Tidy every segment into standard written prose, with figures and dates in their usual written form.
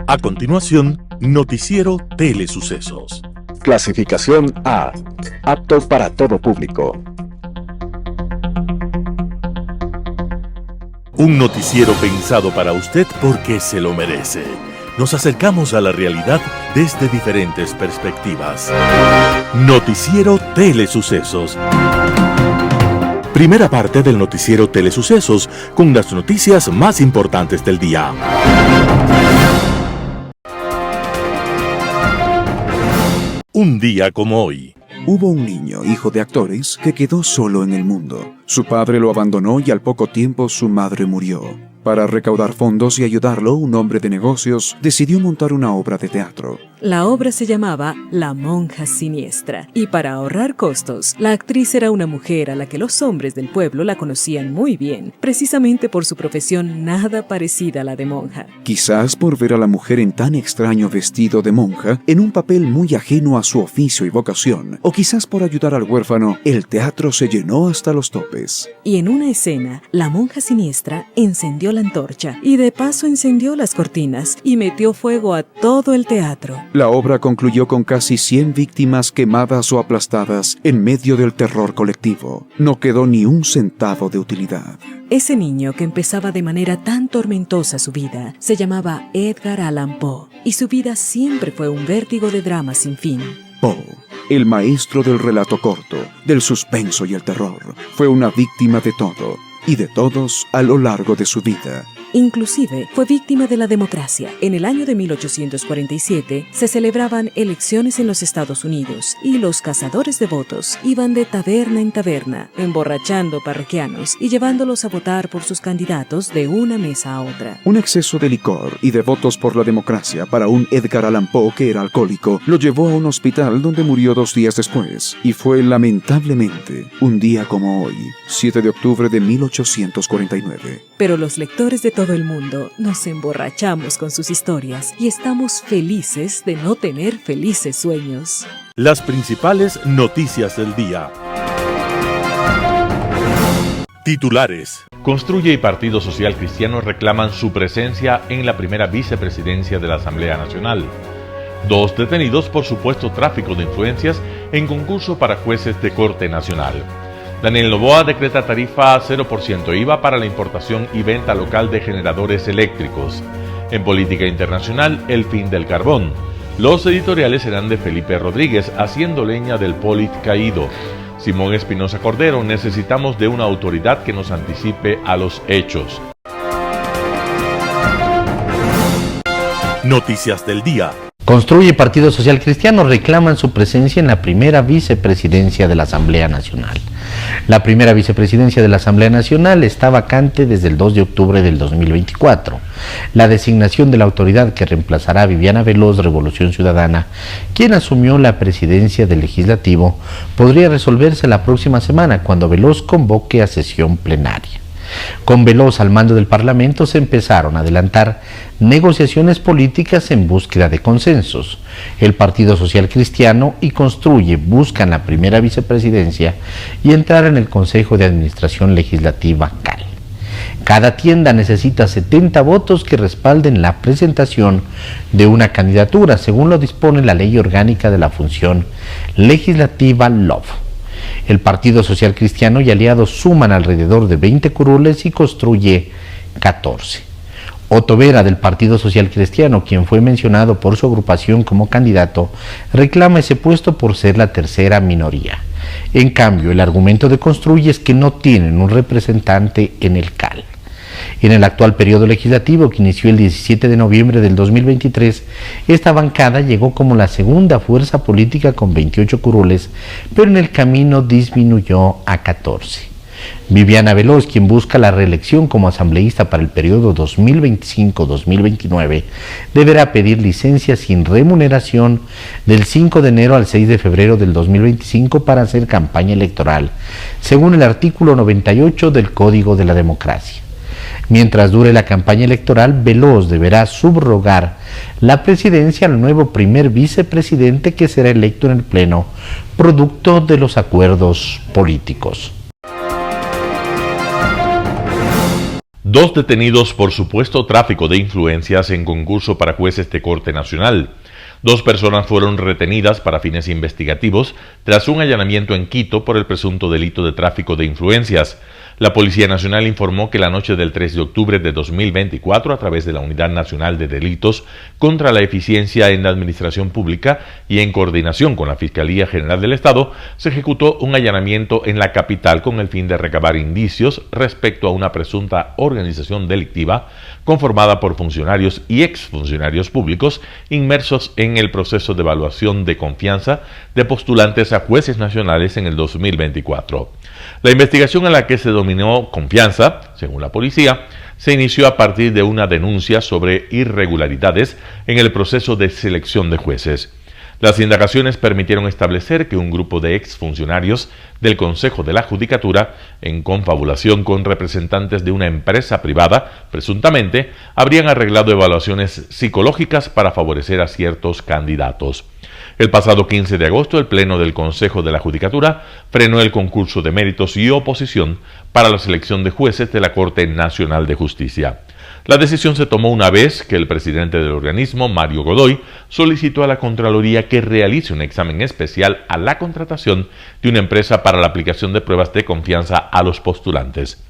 A continuación, Noticiero Telesucesos. Clasificación A. Apto para todo público. Un noticiero pensado para usted porque se lo merece. Nos acercamos a la realidad desde diferentes perspectivas. Noticiero Telesucesos. Primera parte del Noticiero Telesucesos con las noticias más importantes del día. Un día como hoy. Hubo un niño, hijo de actores, que quedó solo en el mundo. Su padre lo abandonó y al poco tiempo su madre murió. Para recaudar fondos y ayudarlo, un hombre de negocios decidió montar una obra de teatro. La obra se llamaba La Monja Siniestra, y para ahorrar costos, la actriz era una mujer a la que los hombres del pueblo la conocían muy bien, precisamente por su profesión nada parecida a la de monja. Quizás por ver a la mujer en tan extraño vestido de monja, en un papel muy ajeno a su oficio y vocación, o quizás por ayudar al huérfano, el teatro se llenó hasta los topes. Y en una escena, la monja siniestra encendió la antorcha y de paso encendió las cortinas y metió fuego a todo el teatro. La obra concluyó con casi 100 víctimas quemadas o aplastadas en medio del terror colectivo. No quedó ni un centavo de utilidad. Ese niño que empezaba de manera tan tormentosa su vida se llamaba Edgar Allan Poe, y su vida siempre fue un vértigo de drama sin fin. Poe, el maestro del relato corto, del suspenso y el terror, fue una víctima de todo y de todos a lo largo de su vida. Inclusive fue víctima de la democracia. En el año de 1847 se celebraban elecciones en los Estados Unidos y los cazadores de votos iban de taberna en taberna, emborrachando parroquianos y llevándolos a votar por sus candidatos de una mesa a otra. Un exceso de licor y de votos por la democracia para un Edgar Allan Poe que era alcohólico lo llevó a un hospital donde murió 2 días después. Y fue lamentablemente un día como hoy, 7 de octubre de 1849. Pero los lectores de todo el mundo nos emborrachamos con sus historias y estamos felices de no tener felices sueños. Las principales noticias del día. Titulares. Construye y Partido Social Cristiano reclaman su presencia en la primera vicepresidencia de la Asamblea Nacional. 2 detenidos por supuesto tráfico de influencias en concurso para jueces de Corte Nacional. Daniel Noboa decreta tarifa 0% IVA para la importación y venta local de generadores eléctricos. En política internacional, el fin del carbón. Los editoriales serán de Felipe Rodríguez, haciendo leña del Polit caído. Simón Espinosa Cordero, necesitamos de una autoridad que nos anticipe a los hechos. Noticias del día. Construye y Partido Social Cristiano reclaman su presencia en la primera vicepresidencia de la Asamblea Nacional. La primera vicepresidencia de la Asamblea Nacional está vacante desde el 2 de octubre del 2024. La designación de la autoridad que reemplazará a Viviana Veloz, Revolución Ciudadana, quien asumió la presidencia del Legislativo, podría resolverse la próxima semana cuando Veloz convoque a sesión plenaria. Con Veloz al mando del Parlamento se empezaron a adelantar negociaciones políticas en búsqueda de consensos. El Partido Social Cristiano y Construye buscan la primera vicepresidencia y entrar en el Consejo de Administración Legislativa CAL. Cada tienda necesita 70 votos que respalden la presentación de una candidatura, según lo dispone la Ley Orgánica de la Función Legislativa LOF. El Partido Social Cristiano y aliados suman alrededor de 20 curules y Construye 14. Otto Vera, del Partido Social Cristiano, quien fue mencionado por su agrupación como candidato, reclama ese puesto por ser la tercera minoría. En cambio, el argumento de Construye es que no tienen un representante en el CAL. En el actual periodo legislativo, que inició el 17 de noviembre del 2023, esta bancada llegó como la segunda fuerza política con 28 curules, pero en el camino disminuyó a 14. Viviana Veloz, quien busca la reelección como asambleísta para el periodo 2025-2029, deberá pedir licencia sin remuneración del 5 de enero al 6 de febrero del 2025 para hacer campaña electoral, según el artículo 98 del Código de la Democracia. Mientras dure la campaña electoral, Veloz deberá subrogar la presidencia al nuevo primer vicepresidente que será electo en el Pleno, producto de los acuerdos políticos. 2 detenidos por supuesto tráfico de influencias en concurso para jueces de Corte Nacional. 2 personas fueron retenidas para fines investigativos tras un allanamiento en Quito por el presunto delito de tráfico de influencias. La Policía Nacional informó que la noche del 3 de octubre de 2024, a través de la Unidad Nacional de Delitos contra la Eficiencia en la Administración Pública y en coordinación con la Fiscalía General del Estado, se ejecutó un allanamiento en la capital con el fin de recabar indicios respecto a una presunta organización delictiva conformada por funcionarios y exfuncionarios públicos inmersos en el proceso de evaluación de confianza de postulantes a jueces nacionales en el 2024. La investigación a la que se denominó Confianza, según la policía, se inició a partir de una denuncia sobre irregularidades en el proceso de selección de jueces. Las indagaciones permitieron establecer que un grupo de exfuncionarios del Consejo de la Judicatura, en confabulación con representantes de una empresa privada, presuntamente, habrían arreglado evaluaciones psicológicas para favorecer a ciertos candidatos. El pasado 15 de agosto, el Pleno del Consejo de la Judicatura frenó el concurso de méritos y oposición para la selección de jueces de la Corte Nacional de Justicia. La decisión se tomó una vez que el presidente del organismo, Mario Godoy, solicitó a la Contraloría que realice un examen especial a la contratación de una empresa para la aplicación de pruebas de confianza a los postulantes.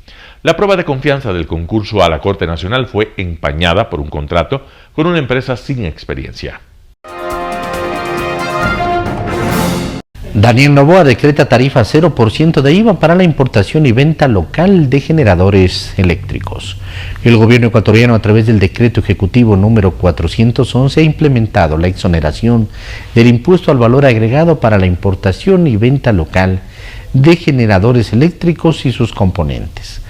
La prueba de confianza del concurso a la Corte Nacional fue empañada por un contrato con una empresa sin experiencia. Daniel Noboa decreta tarifa 0% de IVA para la importación y venta local de generadores eléctricos. El gobierno ecuatoriano, a través del decreto ejecutivo número 411, ha implementado la exoneración del impuesto al valor agregado para la importación y venta local de generadores eléctricos y sus componentes.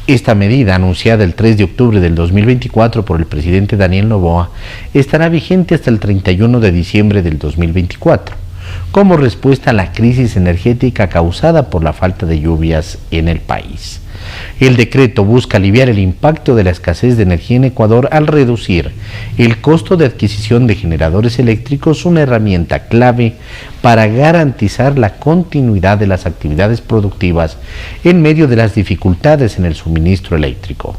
Esta medida, anunciada el 3 de octubre del 2024 por el presidente Daniel Noboa, estará vigente hasta el 31 de diciembre del 2024. Como respuesta a la crisis energética causada por la falta de lluvias en el país. El decreto busca aliviar el impacto de la escasez de energía en Ecuador al reducir el costo de adquisición de generadores eléctricos, una herramienta clave para garantizar la continuidad de las actividades productivas en medio de las dificultades en el suministro eléctrico.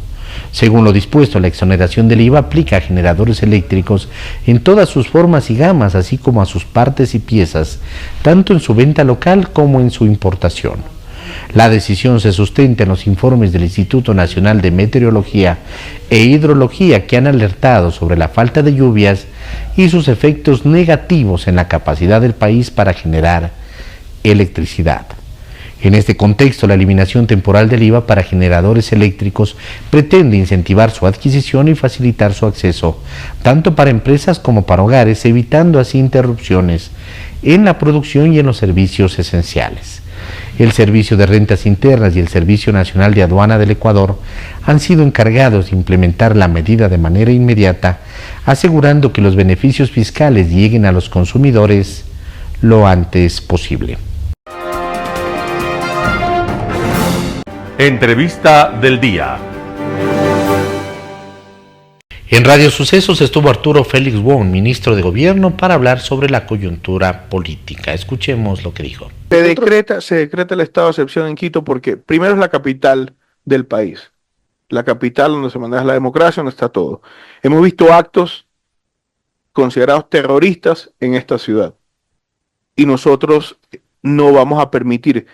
Según lo dispuesto, la exoneración del IVA aplica a generadores eléctricos en todas sus formas y gamas, así como a sus partes y piezas, tanto en su venta local como en su importación. La decisión se sustenta en los informes del Instituto Nacional de Meteorología e Hidrología, que han alertado sobre la falta de lluvias y sus efectos negativos en la capacidad del país para generar electricidad. En este contexto, la eliminación temporal del IVA para generadores eléctricos pretende incentivar su adquisición y facilitar su acceso, tanto para empresas como para hogares, evitando así interrupciones en la producción y en los servicios esenciales. El Servicio de Rentas Internas y el Servicio Nacional de Aduana del Ecuador han sido encargados de implementar la medida de manera inmediata, asegurando que los beneficios fiscales lleguen a los consumidores lo antes posible. Entrevista del día. En Radio Sucesos estuvo Arturo Félix Wong, ministro de Gobierno, para hablar sobre la coyuntura política. Escuchemos lo que dijo. Se decreta el estado de excepción en Quito porque primero es la capital del país, la capital donde se maneja la democracia, donde está todo. Hemos visto actos considerados terroristas en esta ciudad y nosotros no vamos a permitir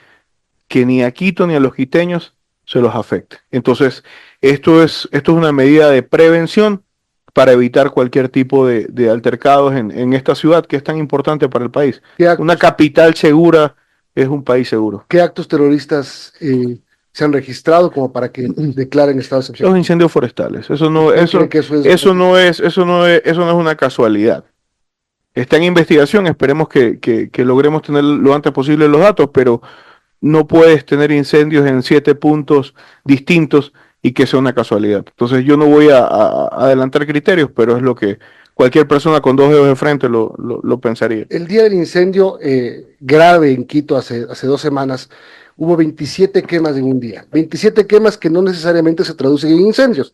que ni a Quito ni a los quiteños se los afecte. Entonces, esto es una medida de prevención para evitar cualquier tipo de altercados en esta ciudad que es tan importante para el país. Una capital segura es un país seguro. ¿Qué actos terroristas se han registrado como para que declaren estado de excepción? Los incendios forestales. Eso no es una casualidad. Está en investigación, esperemos que logremos tener lo antes posible los datos, pero no puedes tener incendios en 7 puntos distintos y que sea una casualidad. Entonces yo no voy a adelantar criterios, pero es lo que cualquier persona con 2 dedos de frente lo pensaría. El día del incendio grave en Quito hace 2 semanas, hubo 27 quemas en un día. 27 quemas que no necesariamente se traducen en incendios.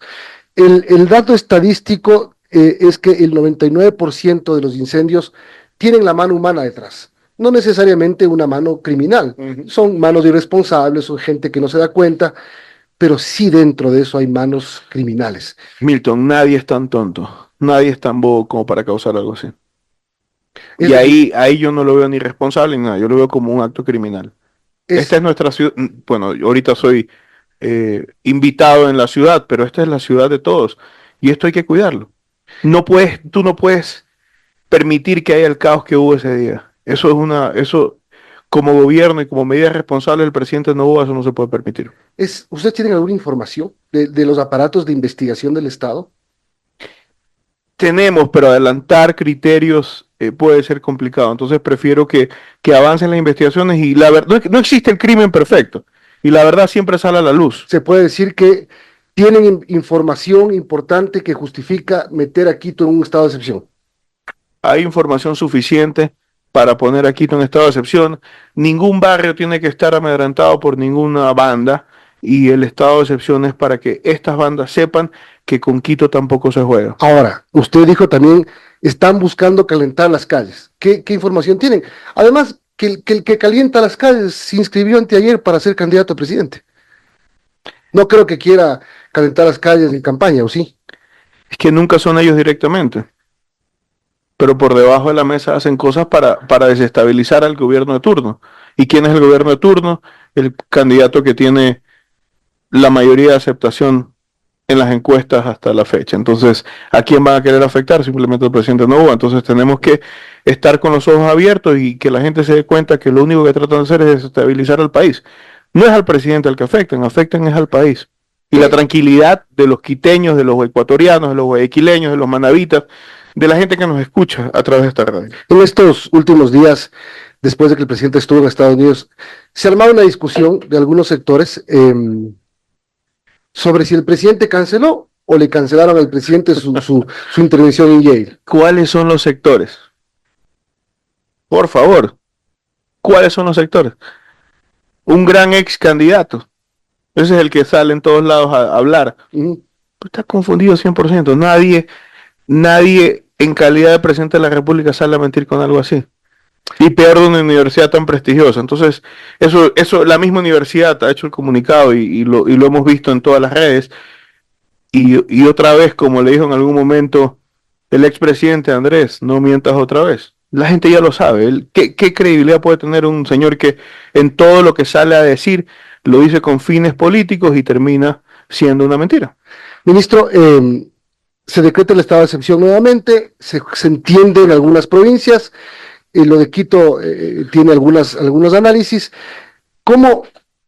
El dato estadístico es que el 99% de los incendios tienen la mano humana detrás. No necesariamente una mano criminal, son manos irresponsables, son gente que no se da cuenta, pero sí dentro de eso hay manos criminales. Milton, nadie es tan tonto, nadie es tan bobo como para causar algo así. Es Y decir, ahí yo no lo veo ni responsable ni nada, yo lo veo como un acto criminal. Esta es nuestra ciudad, bueno, yo ahorita soy invitado en la ciudad, pero esta es la ciudad de todos y esto hay que cuidarlo. Tú no puedes permitir que haya el caos que hubo ese día. Eso como gobierno y como medida responsable del presidente Noboa, eso no se puede permitir. ¿Ustedes tienen alguna información de los aparatos de investigación del Estado? Tenemos, pero adelantar criterios puede ser complicado. Entonces prefiero que avancen las investigaciones y la verdad, no existe el crimen perfecto y la verdad siempre sale a la luz. Se puede decir que tienen información importante que justifica meter a Quito en un estado de excepción. Hay información suficiente para poner a Quito en estado de excepción. Ningún barrio tiene que estar amedrentado por ninguna banda y el estado de excepción es para que estas bandas sepan que con Quito tampoco se juega. Ahora, usted dijo también, están buscando calentar las calles. ¿Qué información tienen? Además, que el que calienta las calles se inscribió anteayer para ser candidato a presidente. No creo que quiera calentar las calles en campaña, ¿o sí? Es que nunca son ellos directamente, pero por debajo de la mesa hacen cosas para desestabilizar al gobierno de turno. ¿Y quién es el gobierno de turno? El candidato que tiene la mayoría de aceptación en las encuestas hasta la fecha. Entonces, ¿a quién van a querer afectar? Simplemente al presidente Noboa. Entonces tenemos que estar con los ojos abiertos y que la gente se dé cuenta que lo único que tratan de hacer es desestabilizar al país. No es al presidente al que afectan es al país. Y la tranquilidad de los quiteños, de los ecuatorianos, de los guayaquileños, de los manavitas, de la gente que nos escucha a través de esta radio. En estos últimos días, después de que el presidente estuvo en Estados Unidos, se armaba una discusión de algunos sectores sobre si el presidente canceló o le cancelaron al presidente su intervención en Yale. ¿Cuáles son los sectores? Por favor, ¿cuáles son los sectores? Un gran ex candidato. Ese es el que sale en todos lados a hablar. Está confundido 100%. Nadie en calidad de presidente de la República sale a mentir con algo así. Y peor de una universidad tan prestigiosa. Entonces, eso la misma universidad ha hecho el comunicado y lo hemos visto en todas las redes. Y otra vez, como le dijo en algún momento el expresidente Andrés, no mientas otra vez. La gente ya lo sabe. ¿Qué credibilidad puede tener un señor que en todo lo que sale a decir lo dice con fines políticos y termina siendo una mentira? Ministro, se decreta el estado de excepción nuevamente, se entiende en algunas provincias, lo de Quito tiene algunos análisis. ¿Cómo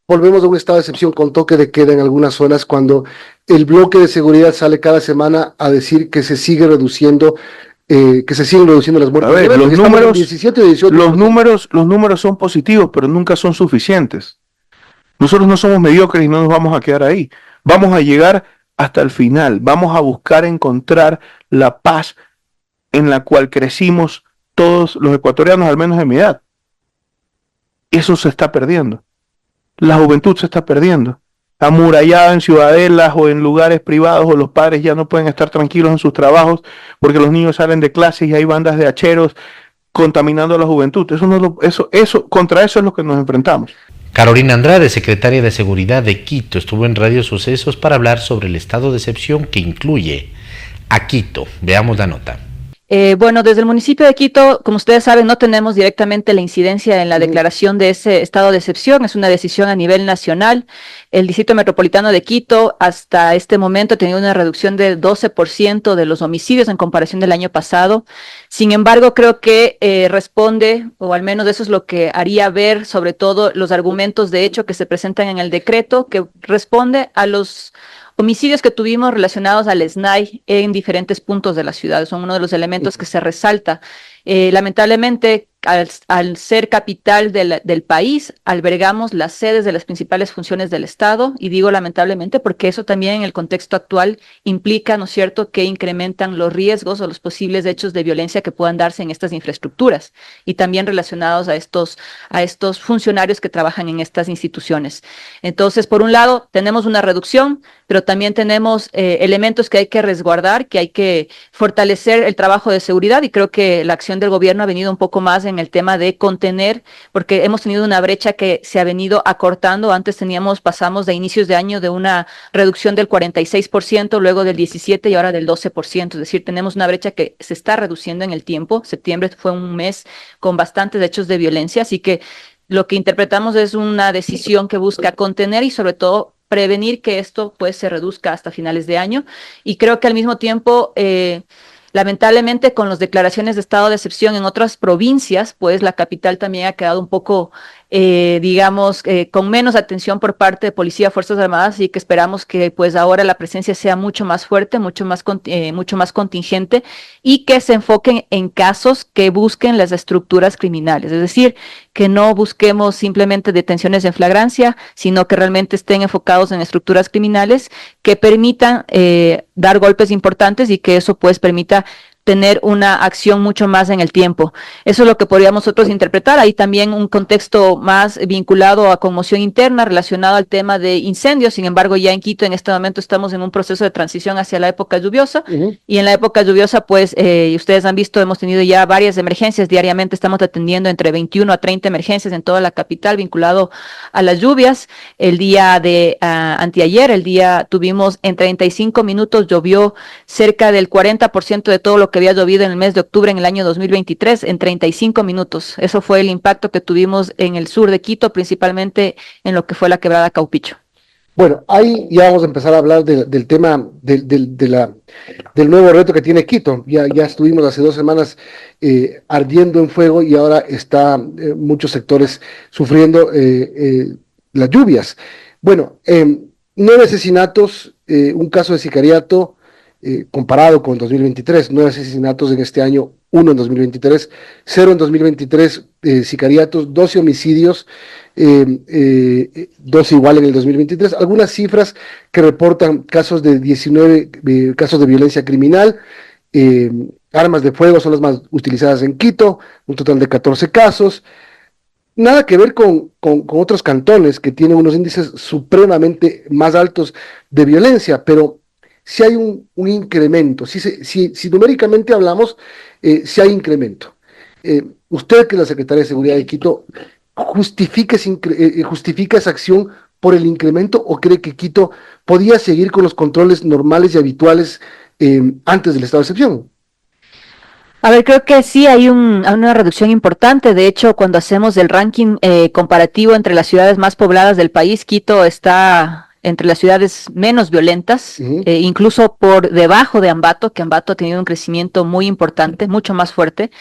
volvemos a un estado de excepción con toque de queda en algunas zonas cuando el bloque de seguridad sale cada semana a decir que se siguen reduciendo las muertes? A ver, los números, 17 y 18. los números son positivos, pero nunca son suficientes. Nosotros no somos mediocres y no nos vamos a quedar ahí. Vamos a llegar hasta el final. Vamos a buscar encontrar la paz en la cual crecimos todos los ecuatorianos, al menos de mi edad. Eso se está perdiendo. La juventud se está perdiendo. Amurallada en ciudadelas o en lugares privados, o los padres ya no pueden estar tranquilos en sus trabajos porque los niños salen de clases y hay bandas de hacheros contaminando a la juventud. Contra eso es lo que nos enfrentamos. Carolina Andrade, secretaria de Seguridad de Quito, estuvo en Radio Sucesos para hablar sobre el estado de excepción que incluye a Quito. Veamos la nota. Bueno, desde el municipio de Quito, como ustedes saben, no tenemos directamente la incidencia en la declaración de ese estado de excepción, es una decisión a nivel nacional. El Distrito Metropolitano de Quito hasta este momento ha tenido una reducción del 12% de los homicidios en comparación del año pasado. Sin embargo, creo que responde, o al menos eso es lo que haría ver, sobre todo los argumentos de hecho que se presentan en el decreto, que responde a los homicidios que tuvimos relacionados al SNAI en diferentes puntos de la ciudad. Son uno de los elementos que se resalta. Lamentablemente, al ser capital del país, albergamos las sedes de las principales funciones del Estado, y digo lamentablemente porque eso también en el contexto actual implica, ¿no es cierto?, que incrementan los riesgos o los posibles hechos de violencia que puedan darse en estas infraestructuras y también relacionados a estos funcionarios que trabajan en estas instituciones. Entonces, por un lado, tenemos una reducción, pero también tenemos elementos que hay que resguardar, que hay que fortalecer el trabajo de seguridad, y creo que la acción del gobierno ha venido un poco más en el tema de contener, porque hemos tenido una brecha que se ha venido acortando. Antes pasamos de inicios de año de una reducción del 46%, luego del 17% y ahora del 12%. Es decir, tenemos una brecha que se está reduciendo en el tiempo. Septiembre fue un mes con bastantes hechos de violencia, así que lo que interpretamos es una decisión que busca contener y sobre todo prevenir que esto pues se reduzca hasta finales de año. Y creo que al mismo tiempo, lamentablemente, con las declaraciones de estado de excepción en otras provincias, pues la capital también ha quedado un poco, con menos atención por parte de Policía, Fuerzas Armadas, y que esperamos que pues ahora la presencia sea mucho más fuerte, mucho más contingente, y que se enfoquen en casos que busquen las estructuras criminales. Es decir, que no busquemos simplemente detenciones en flagrancia, sino que realmente estén enfocados en estructuras criminales que permitan dar golpes importantes y que eso pues permita tener una acción mucho más en el tiempo. Eso es lo que podríamos nosotros interpretar. Hay también un contexto más vinculado a conmoción interna relacionado al tema de incendios. Sin embargo, ya en Quito en este momento estamos en un proceso de transición hacia la época lluviosa. Y en la época lluviosa, pues, ustedes han visto, hemos tenido ya varias emergencias. Diariamente estamos atendiendo entre 21 a 30 emergencias en toda la capital vinculado a las lluvias. El día de anteayer, tuvimos en 35 minutos, llovió cerca del 40% de todo lo que había llovido en el mes de octubre en el año 2023 en 35 minutos. Eso fue el impacto que tuvimos en el sur de Quito, principalmente en lo que fue la quebrada Caupicho. Bueno, ahí ya vamos a empezar a hablar del tema del nuevo reto que tiene Quito. Ya estuvimos hace 2 semanas ardiendo en fuego y ahora está muchos sectores sufriendo las lluvias. Bueno, 9 asesinatos, un caso de sicariato, comparado con 2023, 9 asesinatos en este año, 1 en 2023, 0 en 2023, sicariatos, 12 homicidios, 12 igual en el 2023, algunas cifras que reportan casos de 19 casos de violencia criminal, armas de fuego son las más utilizadas en Quito, un total de 14 casos, nada que ver con otros cantones que tienen unos índices supremamente más altos de violencia, pero si hay un incremento, si numéricamente hablamos, si hay incremento. Usted, que es la Secretaria de Seguridad de Quito, ¿justifica esa acción por el incremento o cree que Quito podía seguir con los controles normales y habituales antes del estado de excepción? A ver, creo que sí hay una reducción importante. De hecho, cuando hacemos el ranking comparativo entre las ciudades más pobladas del país, Quito está entre las ciudades menos violentas, incluso por debajo de Ambato, que Ambato ha tenido un crecimiento muy importante, mucho más fuerte.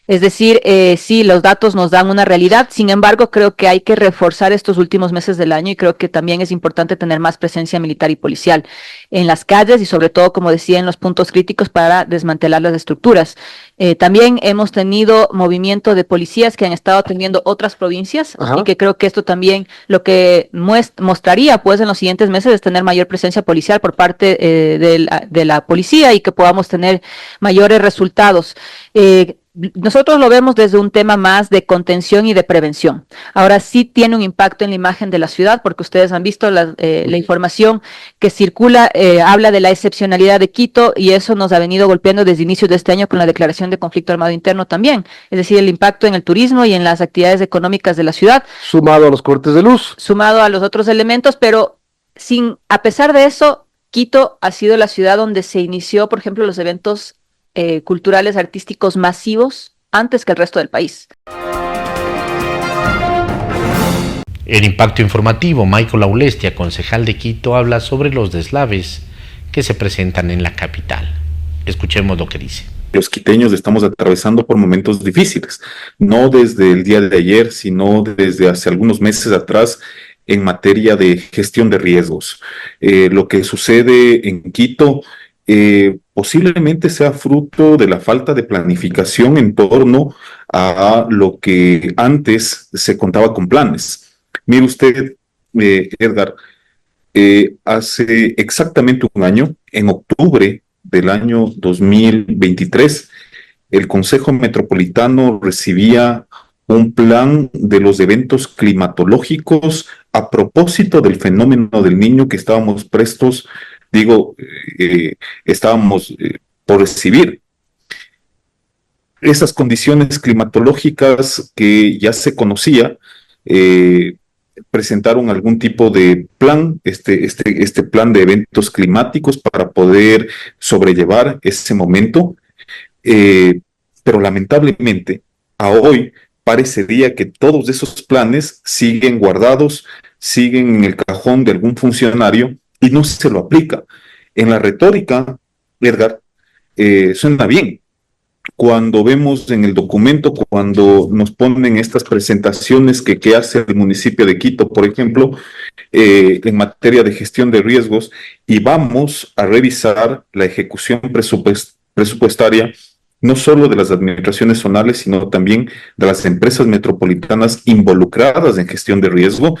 Es decir, sí, los datos nos dan una realidad. Sin embargo, creo que hay que reforzar estos últimos meses del año y creo que también es importante tener más presencia militar y policial en las calles y sobre todo, como decía, en los puntos críticos para desmantelar las estructuras. También hemos tenido movimiento de policías que han estado atendiendo otras provincias. Ajá. Y que creo que esto también lo que mostraría pues en los siguientes meses es tener mayor presencia policial por parte de la policía y que podamos tener mayores resultados. Nosotros lo vemos desde un tema más de contención y de prevención. Ahora sí tiene un impacto en la imagen de la ciudad, porque ustedes han visto la información que circula, habla de la excepcionalidad de Quito, y eso nos ha venido golpeando desde inicios de este año con la declaración de conflicto armado interno también. Es decir, el impacto en el turismo y en las actividades económicas de la ciudad. Sumado a los cortes de luz. Sumado a los otros elementos, pero a pesar de eso, Quito ha sido la ciudad donde se inició, por ejemplo, los eventos culturales, artísticos masivos antes que el resto del país. En Impacto Informativo, Michael Aulestia, concejal de Quito, habla sobre los deslaves que se presentan en la capital. Escuchemos lo que dice. Los quiteños estamos atravesando por momentos difíciles, no desde el día de ayer, sino desde hace algunos meses atrás en materia de gestión de riesgos. Lo que sucede en Quito posiblemente sea fruto de la falta de planificación en torno a lo que antes se contaba con planes. Mire usted, Edgar, hace exactamente un año, en octubre del año 2023, el Consejo Metropolitano recibía un plan de los eventos climatológicos a propósito del fenómeno del Niño que estábamos prestos, estábamos por recibir. esas condiciones climatológicas que ya se conocía, presentaron algún tipo de plan, este plan de eventos climáticos para poder sobrellevar ese momento, pero lamentablemente a hoy parecería que todos esos planes siguen guardados, siguen en el cajón de algún funcionario y no se lo aplica. En la retórica, Edgar, suena bien. Cuando vemos en el documento, cuando nos ponen estas presentaciones que hace el municipio de Quito, por ejemplo, en materia de gestión de riesgos, y vamos a revisar la ejecución presupuestaria, no solo de las administraciones zonales, sino también de las empresas metropolitanas involucradas en gestión de riesgo,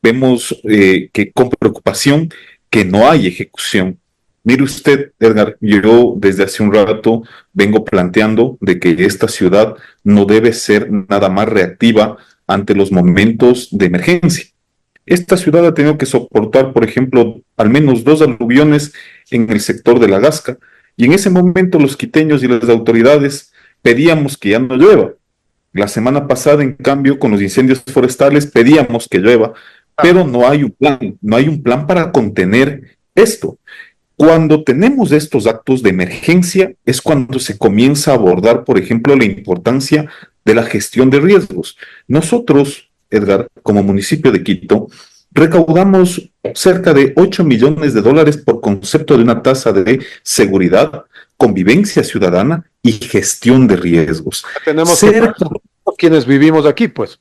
vemos que con preocupación que no hay ejecución. Mire usted, Edgar, yo desde hace un rato vengo planteando de que esta ciudad no debe ser nada más reactiva ante los momentos de emergencia. Esta ciudad ha tenido que soportar, por ejemplo, al menos 2 aluviones en el sector de La Gasca, y en ese momento los quiteños y las autoridades pedíamos que ya no llueva. La semana pasada, en cambio, con los incendios forestales pedíamos que llueva, pero no hay un plan para contener esto. Cuando tenemos estos actos de emergencia es cuando se comienza a abordar, por ejemplo, la importancia de la gestión de riesgos. Nosotros, Edgar, como municipio de Quito, recaudamos cerca de 8 millones de dólares por concepto de una tasa de seguridad, convivencia ciudadana y gestión de riesgos. Tenemos quienes vivimos aquí, pues.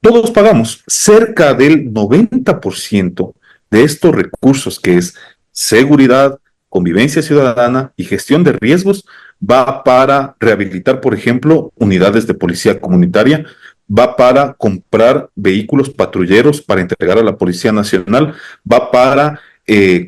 Todos pagamos cerca del 90% de estos recursos, que es seguridad, convivencia ciudadana y gestión de riesgos, va para rehabilitar, por ejemplo, unidades de policía comunitaria, va para comprar vehículos patrulleros para entregar a la Policía Nacional, va para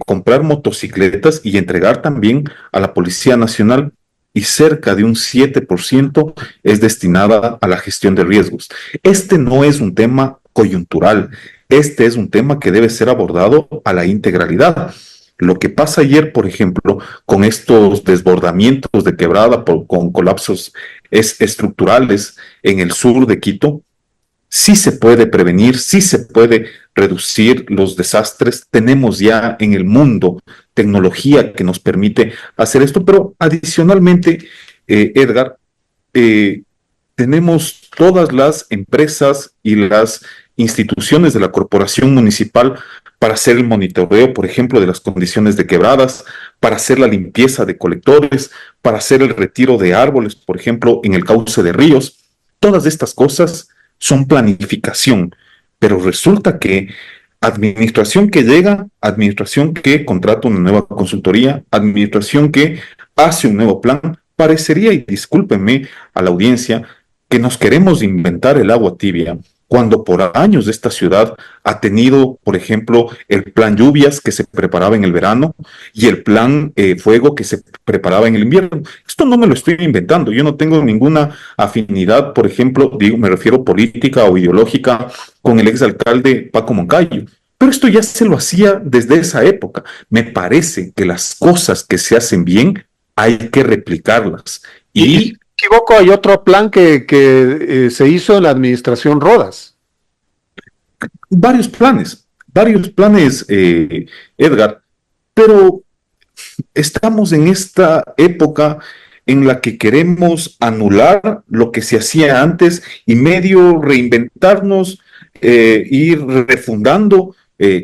comprar motocicletas y entregar también a la Policía Nacional, y cerca de un 7% es destinada a la gestión de riesgos. Este no es un tema coyuntural, este es un tema que debe ser abordado a la integralidad. Lo que pasa ayer, por ejemplo, con estos desbordamientos de quebrada con colapsos estructurales en el sur de Quito, sí se puede prevenir, sí se puede reducir los desastres. Tenemos ya en el mundo tecnología que nos permite hacer esto, pero adicionalmente, Edgar, tenemos todas las empresas y las instituciones de la corporación municipal para hacer el monitoreo, por ejemplo, de las condiciones de quebradas, para hacer la limpieza de colectores, para hacer el retiro de árboles, por ejemplo, en el cauce de ríos. Todas estas cosas son planificación, pero resulta que administración que llega, administración que contrata una nueva consultoría, administración que hace un nuevo plan, parecería, y discúlpenme a la audiencia, que nos queremos inventar el agua tibia, cuando por años esta ciudad ha tenido, por ejemplo, el plan lluvias que se preparaba en el verano y el plan fuego que se preparaba en el invierno. Esto no me lo estoy inventando, yo no tengo ninguna afinidad, por ejemplo, me refiero política o ideológica con el exalcalde Paco Moncayo, pero esto ya se lo hacía desde esa época. Me parece que las cosas que se hacen bien hay que replicarlas. Y equivoco, hay otro plan que se hizo en la administración Rodas. Varios planes, Edgar, pero estamos en esta época en la que queremos anular lo que se hacía antes y medio reinventarnos, ir refundando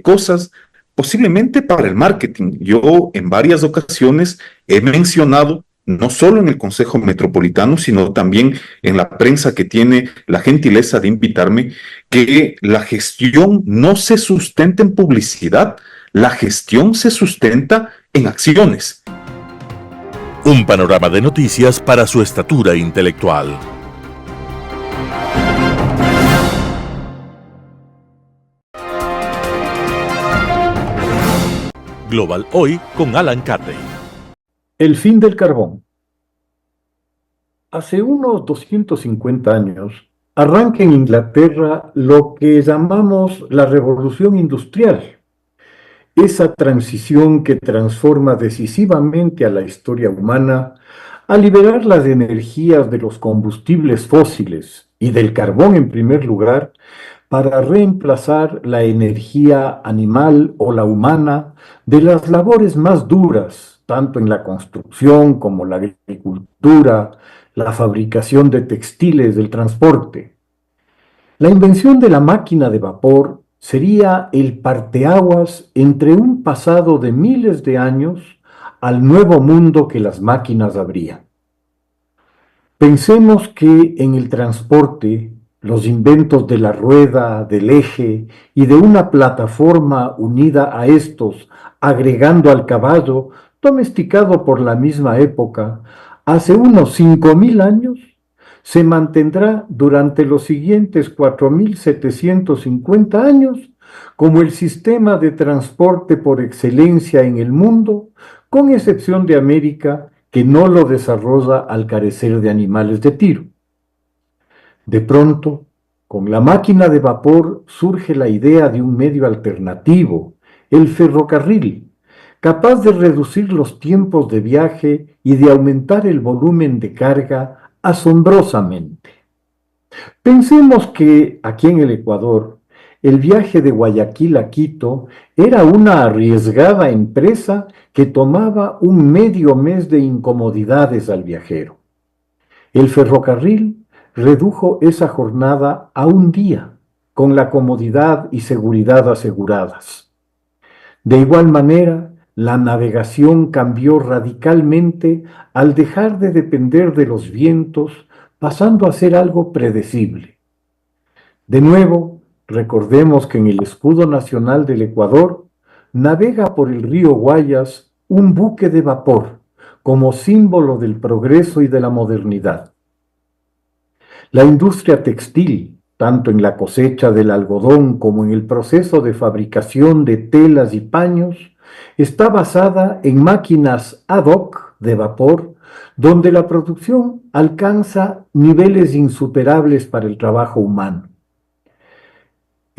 cosas, posiblemente para el marketing. Yo en varias ocasiones he mencionado, no solo en el Consejo Metropolitano, sino también en la prensa que tiene la gentileza de invitarme, que la gestión no se sustenta en publicidad, la gestión se sustenta en acciones. Un panorama de noticias para su estatura intelectual. Global Hoy con Alan Carney. El fin del carbón. Hace unos 250 años arranca en Inglaterra lo que llamamos la Revolución Industrial, esa transición que transforma decisivamente a la historia humana a liberar las energías de los combustibles fósiles y del carbón en primer lugar, para reemplazar la energía animal o la humana de las labores más duras, tanto en la construcción como la agricultura, la fabricación de textiles, del transporte. La invención de la máquina de vapor sería el parteaguas entre un pasado de miles de años al nuevo mundo que las máquinas abrían. Pensemos que en el transporte, los inventos de la rueda, del eje y de una plataforma unida a estos, agregando al caballo, domesticado por la misma época, hace unos 5.000 años, se mantendrá durante los siguientes 4.750 años como el sistema de transporte por excelencia en el mundo, con excepción de América, que no lo desarrolla al carecer de animales de tiro. De pronto, con la máquina de vapor surge la idea de un medio alternativo, el ferrocarril, capaz de reducir los tiempos de viaje y de aumentar el volumen de carga asombrosamente. Pensemos que aquí en el Ecuador, el viaje de Guayaquil a Quito era una arriesgada empresa que tomaba un medio mes de incomodidades al viajero. El ferrocarril redujo esa jornada a un día, con la comodidad y seguridad aseguradas. De igual manera, la navegación cambió radicalmente al dejar de depender de los vientos, pasando a ser algo predecible. De nuevo, recordemos que en el escudo nacional del Ecuador navega por el río Guayas un buque de vapor, como símbolo del progreso y de la modernidad. La industria textil, tanto en la cosecha del algodón como en el proceso de fabricación de telas y paños, está basada en máquinas ad hoc de vapor, donde la producción alcanza niveles insuperables para el trabajo humano.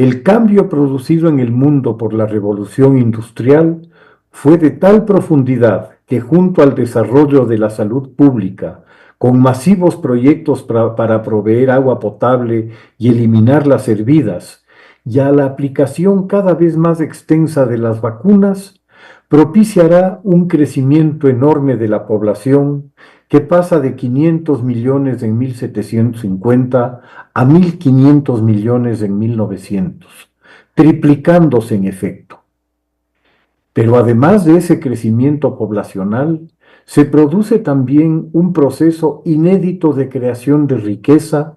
El cambio producido en el mundo por la revolución industrial fue de tal profundidad que, junto al desarrollo de la salud pública, con masivos proyectos para proveer agua potable y eliminar las hervidas, y a la aplicación cada vez más extensa de las vacunas, propiciará un crecimiento enorme de la población que pasa de 500 millones en 1750 a 1.500 millones en 1900, triplicándose en efecto. Pero además de ese crecimiento poblacional, se produce también un proceso inédito de creación de riqueza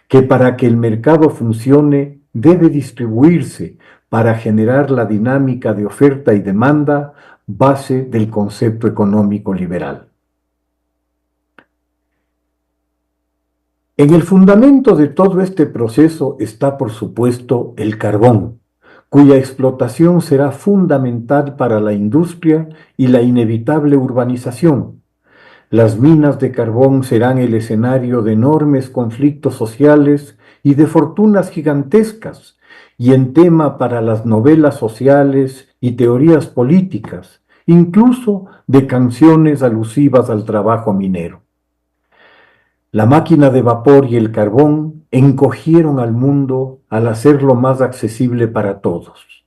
que, para que el mercado funcione, debe distribuirse para generar la dinámica de oferta y demanda, base del concepto económico liberal. En el fundamento de todo este proceso está, por supuesto, el carbón, cuya explotación será fundamental para la industria y la inevitable urbanización. Las minas de carbón serán el escenario de enormes conflictos sociales y de fortunas gigantescas, y en tema para las novelas sociales y teorías políticas, incluso de canciones alusivas al trabajo minero. La máquina de vapor y el carbón encogieron al mundo al hacerlo más accesible para todos.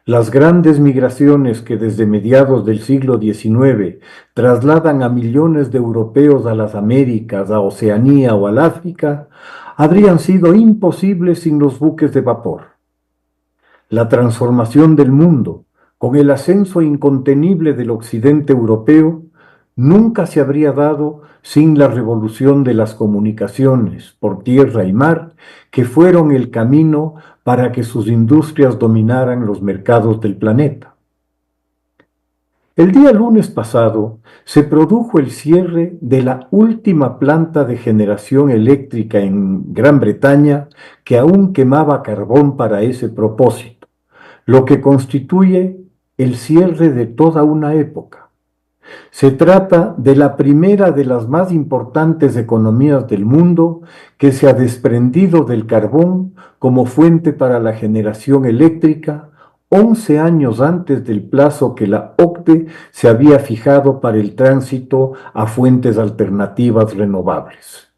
Las grandes migraciones que desde mediados del siglo XIX trasladan a millones de europeos a las Américas, a Oceanía o al África, habrían sido imposibles sin los buques de vapor. La transformación del mundo, con el ascenso incontenible del occidente europeo, nunca se habría dado sin la revolución de las comunicaciones por tierra y mar, que fueron el camino para que sus industrias dominaran los mercados del planeta. El día lunes pasado se produjo el cierre de la última planta de generación eléctrica en Gran Bretaña que aún quemaba carbón para ese propósito, lo que constituye el cierre de toda una época. Se trata de la primera de las más importantes economías del mundo que se ha desprendido del carbón como fuente para la generación eléctrica, 11 años antes del plazo que la OCDE se había fijado para el tránsito a fuentes alternativas renovables.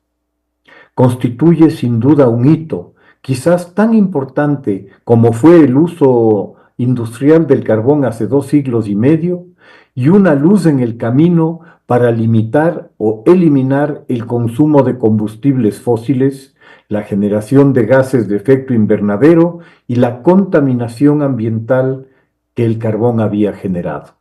Constituye sin duda un hito, quizás tan importante como fue el uso industrial del carbón hace 2 siglos y medio, y una luz en el camino para limitar o eliminar el consumo de combustibles fósiles, la generación de gases de efecto invernadero y la contaminación ambiental que el carbón había generado.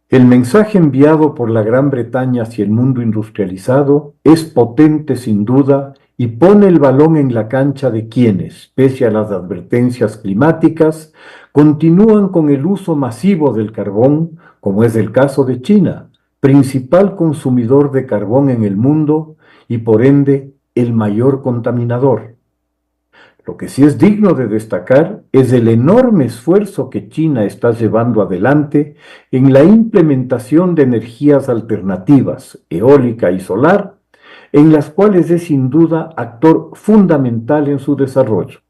El mensaje enviado por la Gran Bretaña hacia el mundo industrializado es potente sin duda y pone el balón en la cancha de quienes, pese a las advertencias climáticas, continúan con el uso masivo del carbón, como es el caso de China, principal consumidor de carbón en el mundo y por ende el mayor contaminador. Lo que sí es digno de destacar es el enorme esfuerzo que China está llevando adelante en la implementación de energías alternativas, eólica y solar, en las cuales es sin duda actor fundamental en su desarrollo.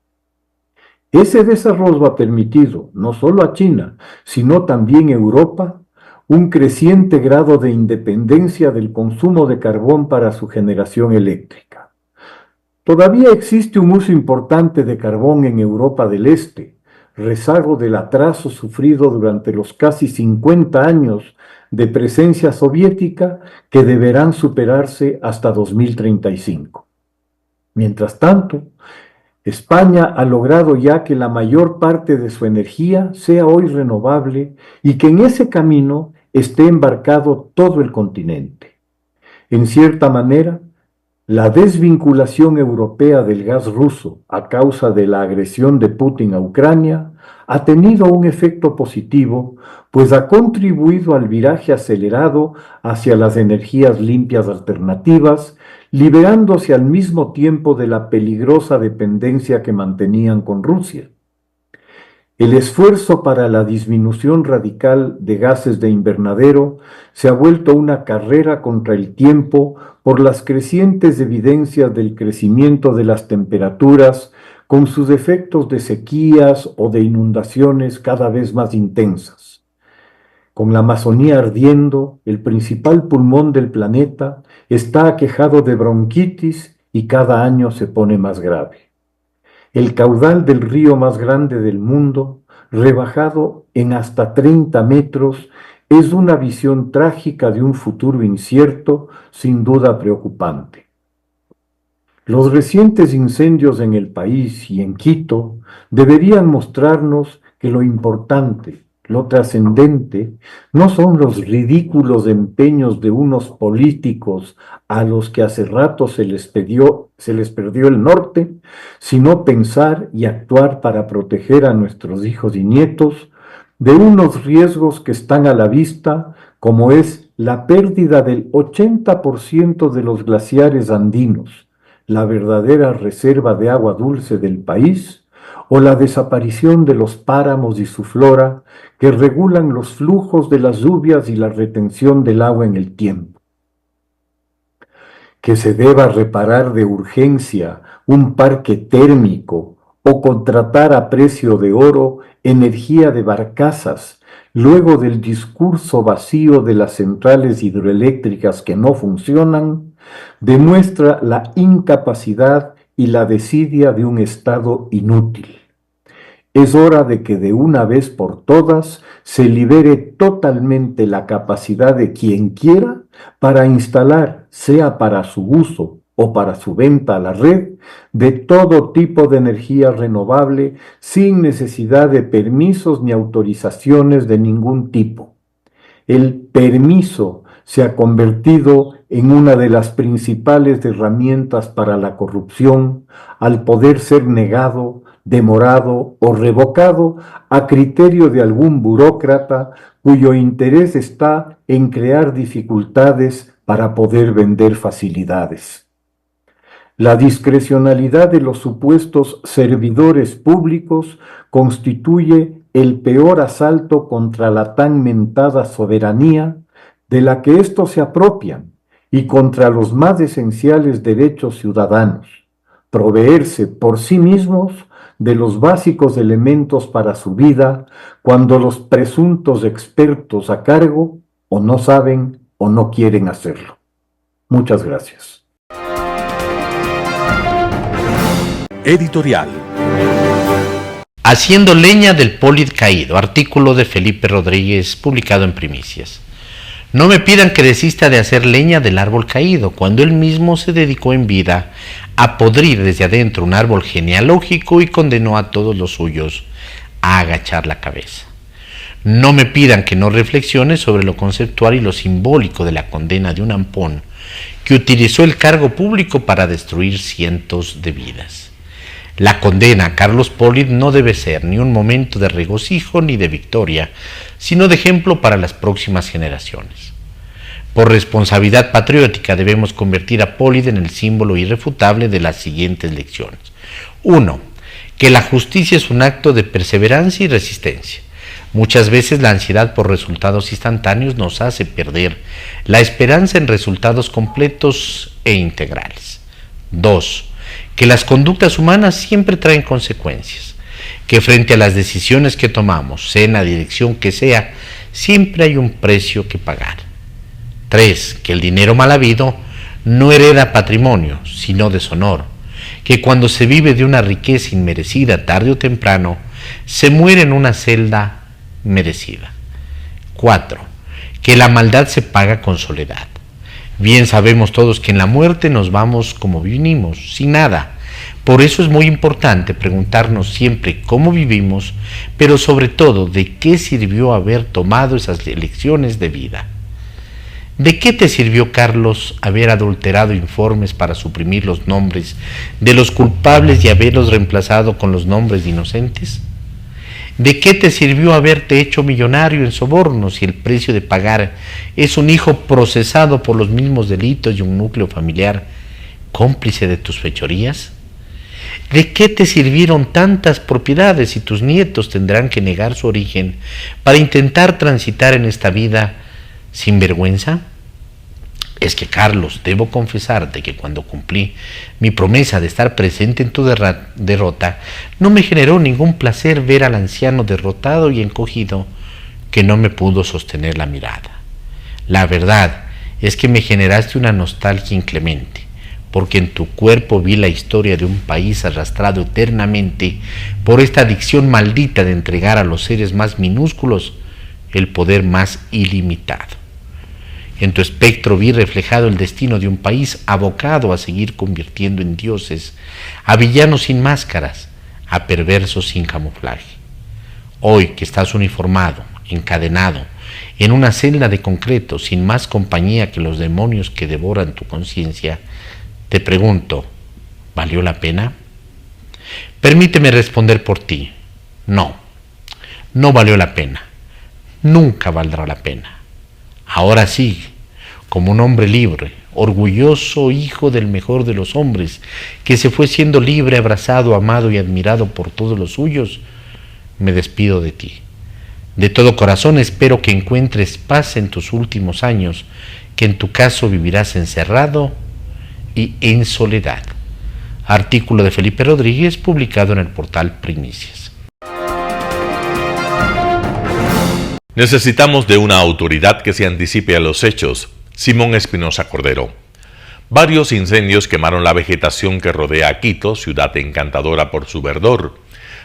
Ese desarrollo ha permitido, no solo a China, sino también a Europa, un creciente grado de independencia del consumo de carbón para su generación eléctrica. Todavía existe un uso importante de carbón en Europa del Este, rezago del atraso sufrido durante los casi 50 años de presencia soviética que deberán superarse hasta 2035. Mientras tanto, España ha logrado ya que la mayor parte de su energía sea hoy renovable y que en ese camino esté embarcado todo el continente. En cierta manera, la desvinculación europea del gas ruso a causa de la agresión de Putin a Ucrania ha tenido un efecto positivo, pues ha contribuido al viraje acelerado hacia las energías limpias alternativas, liberándose al mismo tiempo de la peligrosa dependencia que mantenían con Rusia. El esfuerzo para la disminución radical de gases de invernadero se ha vuelto una carrera contra el tiempo por las crecientes evidencias del crecimiento de las temperaturas con sus efectos de sequías o de inundaciones cada vez más intensas. Con la Amazonía ardiendo, el principal pulmón del planeta está aquejado de bronquitis y cada año se pone más grave. El caudal del río más grande del mundo, rebajado en hasta 30 metros, es una visión trágica de un futuro incierto, sin duda preocupante. Los recientes incendios en el país y en Quito deberían mostrarnos que lo importante, lo trascendente, no son los ridículos empeños de unos políticos a los que hace rato se les perdió el norte, sino pensar y actuar para proteger a nuestros hijos y nietos de unos riesgos que están a la vista, como es la pérdida del 80% de los glaciares andinos, la verdadera reserva de agua dulce del país, o la desaparición de los páramos y su flora que regulan los flujos de las lluvias y la retención del agua en el tiempo. Que se deba reparar de urgencia un parque térmico o contratar a precio de oro energía de barcazas, luego del discurso vacío de las centrales hidroeléctricas que no funcionan, demuestra la incapacidad y la desidia de un Estado inútil. Es hora de que de una vez por todas se libere totalmente la capacidad de quien quiera para instalar, sea para su uso o para su venta a la red, de todo tipo de energía renovable sin necesidad de permisos ni autorizaciones de ningún tipo. El permiso se ha convertido en una de las principales herramientas para la corrupción al poder ser negado, demorado o revocado a criterio de algún burócrata cuyo interés está en crear dificultades para poder vender facilidades. La discrecionalidad de los supuestos servidores públicos constituye el peor asalto contra la tan mentada soberanía de la que éstos se apropian y contra los más esenciales derechos ciudadanos, proveerse por sí mismos de los básicos elementos para su vida cuando los presuntos expertos a cargo o no saben o no quieren hacerlo. Muchas gracias. Editorial. Haciendo leña del Polid caído, artículo de Felipe Rodríguez, publicado en Primicias. No me pidan que desista de hacer leña del árbol caído, cuando él mismo se dedicó en vida a podrir desde adentro un árbol genealógico y condenó a todos los suyos a agachar la cabeza. No me pidan que no reflexione sobre lo conceptual y lo simbólico de la condena de un ampón que utilizó el cargo público para destruir cientos de vidas. La condena a Carlos Polid no debe ser ni un momento de regocijo ni de victoria, sino de ejemplo para las próximas generaciones. Por responsabilidad patriótica debemos convertir a Polid en el símbolo irrefutable de las siguientes lecciones. 1. Que la justicia es un acto de perseverancia y resistencia. Muchas veces la ansiedad por resultados instantáneos nos hace perder la esperanza en resultados completos e integrales. 2. Que las conductas humanas siempre traen consecuencias, que frente a las decisiones que tomamos, sea en la dirección que sea, siempre hay un precio que pagar. 3. Que el dinero mal habido no hereda patrimonio, sino deshonor, que cuando se vive de una riqueza inmerecida tarde o temprano, se muere en una celda merecida. 4. Que la maldad se paga con soledad. Bien sabemos todos que en la muerte nos vamos como vinimos, sin nada. Por eso es muy importante preguntarnos siempre cómo vivimos, pero sobre todo de qué sirvió haber tomado esas elecciones de vida. ¿De qué te sirvió, Carlos, haber adulterado informes para suprimir los nombres de los culpables y haberlos reemplazado con los nombres de inocentes? ¿De qué te sirvió haberte hecho millonario en sobornos si el precio de pagar es un hijo procesado por los mismos delitos y un núcleo familiar cómplice de tus fechorías? ¿De qué te sirvieron tantas propiedades si tus nietos tendrán que negar su origen para intentar transitar en esta vida sin vergüenza? Es que, Carlos, debo confesarte que cuando cumplí mi promesa de estar presente en tu derrota, no me generó ningún placer ver al anciano derrotado y encogido que no me pudo sostener la mirada. La verdad es que me generaste una nostalgia inclemente, porque en tu cuerpo vi la historia de un país arrastrado eternamente por esta adicción maldita de entregar a los seres más minúsculos el poder más ilimitado. En tu espectro vi reflejado el destino de un país abocado a seguir convirtiendo en dioses, a villanos sin máscaras, a perversos sin camuflaje. Hoy que estás uniformado, encadenado, en una celda de concreto, sin más compañía que los demonios que devoran tu conciencia, te pregunto, ¿valió la pena? Permíteme responder por ti. No, no valió la pena. Nunca valdrá la pena. Ahora sí, como un hombre libre, orgulloso hijo del mejor de los hombres, que se fue siendo libre, abrazado, amado y admirado por todos los suyos, me despido de ti. De todo corazón espero que encuentres paz en tus últimos años, que en tu caso vivirás encerrado y en soledad. Artículo de Felipe Rodríguez, publicado en el portal Primicias. Necesitamos de una autoridad que se anticipe a los hechos. Simón Espinosa Cordero. Varios incendios quemaron la vegetación que rodea a Quito, ciudad encantadora por su verdor,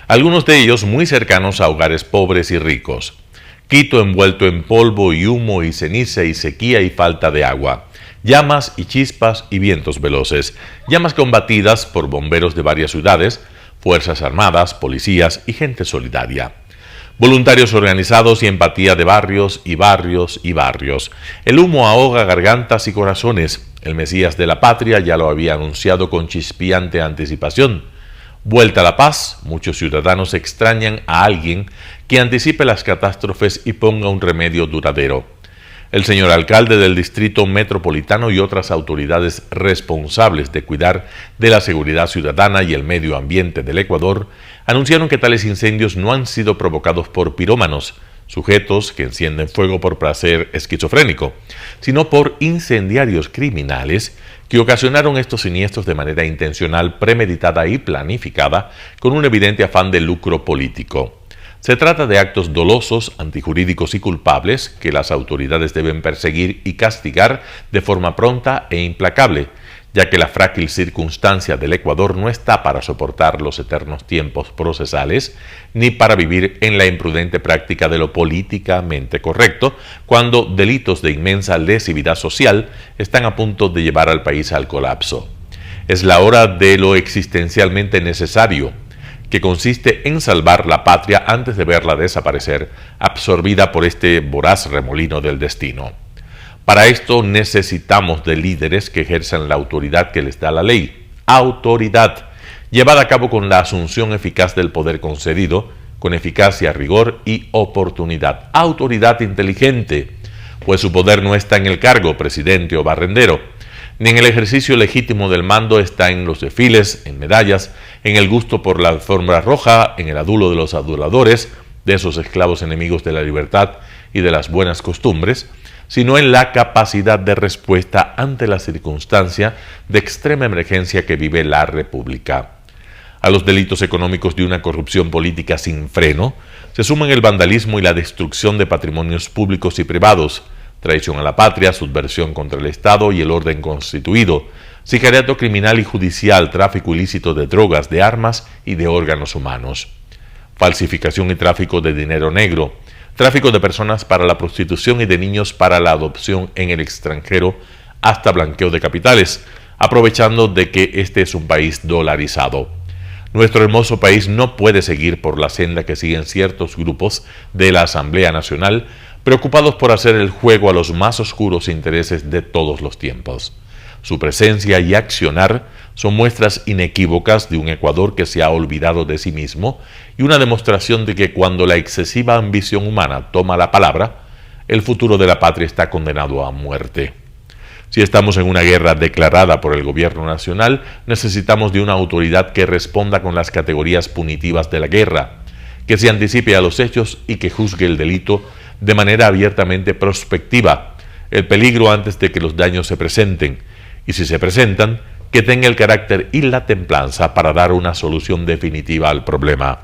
algunos de ellos muy cercanos a hogares pobres y ricos. Quito envuelto en polvo y humo y ceniza y sequía y falta de agua. Llamas y chispas y vientos veloces. Llamas combatidas por bomberos de varias ciudades, fuerzas armadas, policías y gente solidaria. Voluntarios organizados y empatía de barrios y barrios y barrios. El humo ahoga gargantas y corazones. El Mesías de la patria ya lo había anunciado con chispeante anticipación. Vuelta a la paz, muchos ciudadanos extrañan a alguien que anticipe las catástrofes y ponga un remedio duradero. El señor alcalde del Distrito Metropolitano y otras autoridades responsables de cuidar de la seguridad ciudadana y el medio ambiente del Ecuador anunciaron que tales incendios no han sido provocados por pirómanos, sujetos que encienden fuego por placer esquizofrénico, sino por incendiarios criminales que ocasionaron estos siniestros de manera intencional, premeditada y planificada, con un evidente afán de lucro político. Se trata de actos dolosos, antijurídicos y culpables que las autoridades deben perseguir y castigar de forma pronta e implacable, ya que la frágil circunstancia del Ecuador no está para soportar los eternos tiempos procesales, ni para vivir en la imprudente práctica de lo políticamente correcto, cuando delitos de inmensa lesividad social están a punto de llevar al país al colapso. Es la hora de lo existencialmente necesario, que consiste en salvar la patria antes de verla desaparecer, absorbida por este voraz remolino del destino. Para esto necesitamos de líderes que ejerzan la autoridad que les da la ley. Autoridad, llevada a cabo con la asunción eficaz del poder concedido, con eficacia, rigor y oportunidad. Autoridad inteligente, pues su poder no está en el cargo, presidente o barrendero, ni en el ejercicio legítimo del mando, está en los desfiles, en medallas, en el gusto por la alfombra roja, en el adulo de los aduladores, de esos esclavos enemigos de la libertad y de las buenas costumbres, sino en la capacidad de respuesta ante la circunstancia de extrema emergencia que vive la República. A los delitos económicos de una corrupción política sin freno se suman el vandalismo y la destrucción de patrimonios públicos y privados, traición a la patria, subversión contra el Estado y el orden constituido, sicariato criminal y judicial, tráfico ilícito de drogas, de armas y de órganos humanos, falsificación y tráfico de dinero negro, tráfico de personas para la prostitución y de niños para la adopción en el extranjero, hasta blanqueo de capitales, aprovechando de que este es un país dolarizado. Nuestro hermoso país no puede seguir por la senda que siguen ciertos grupos de la Asamblea Nacional, preocupados por hacer el juego a los más oscuros intereses de todos los tiempos. Su presencia y accionar son muestras inequívocas de un Ecuador que se ha olvidado de sí mismo y una demostración de que cuando la excesiva ambición humana toma la palabra, el futuro de la patria está condenado a muerte. Si estamos en una guerra declarada por el gobierno nacional, necesitamos de una autoridad que responda con las categorías punitivas de la guerra, que se anticipe a los hechos y que juzgue el delito de manera abiertamente prospectiva, el peligro antes de que los daños se presenten, y si se presentan, que tenga el carácter y la templanza para dar una solución definitiva al problema.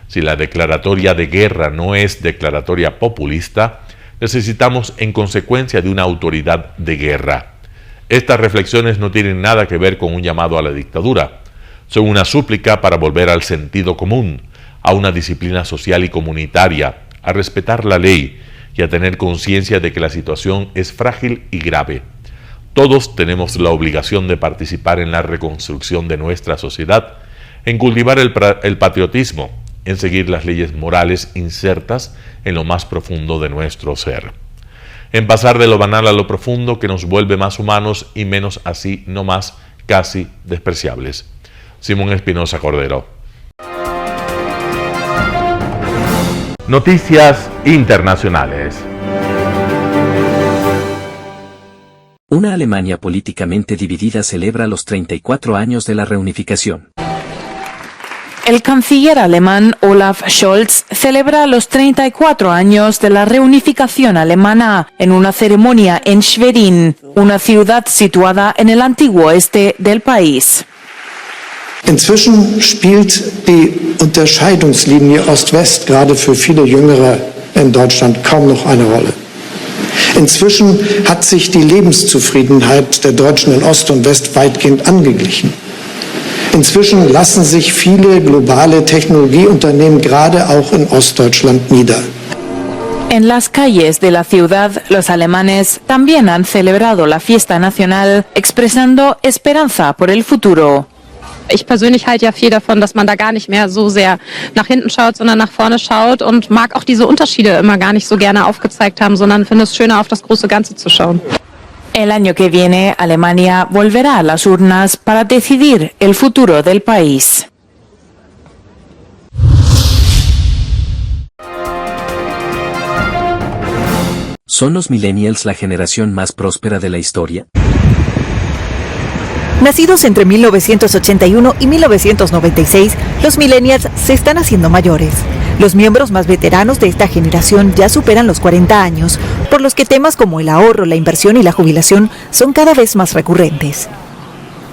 Si la declaratoria de guerra no es declaratoria populista, necesitamos en consecuencia de una autoridad de guerra. Estas reflexiones no tienen nada que ver con un llamado a la dictadura, son una súplica para volver al sentido común, a una disciplina social y comunitaria, a respetar la ley y a tener conciencia de que la situación es frágil y grave. Todos tenemos la obligación de participar en la reconstrucción de nuestra sociedad, en cultivar el patriotismo, en seguir las leyes morales insertas en lo más profundo de nuestro ser, en pasar de lo banal a lo profundo que nos vuelve más humanos y menos así, no más, casi despreciables. Simón Espinosa Cordero. Noticias internacionales. Una Alemania políticamente dividida celebra los 34 años de la reunificación. El canciller alemán Olaf Scholz celebra los 34 años de la reunificación alemana en una ceremonia en Schwerin, una ciudad situada en el antiguo este del país. Inzwischen spielt die Unterscheidungslinie Ost-West gerade für viele Jüngere in Deutschland kaum noch eine Rolle. Inzwischen hat sich die Lebenszufriedenheit der Deutschen in Ost und West weitgehend angeglichen. Inzwischen lassen sich viele globale Technologieunternehmen gerade auch in Ostdeutschland nieder. En las calles de la ciudad, los alemanes también han celebrado la fiesta nacional, expresando esperanza por el futuro. Ich persönlich halte ja viel davon, dass man da gar nicht mehr so sehr nach hinten schaut, sondern nach vorne schaut und mag auch diese Unterschiede immer gar nicht so gerne aufgezeigt haben, sondern finde es schöner, auf das große Ganze zu schauen. El año que viene, Alemania volverá a las urnas para decidir el futuro del país. ¿Son los millennials la generación más próspera de la historia? Nacidos entre 1981 y 1996, los millennials se están haciendo mayores. Los miembros más veteranos de esta generación ya superan los 40 años, por los que temas como el ahorro, la inversión y la jubilación son cada vez más recurrentes.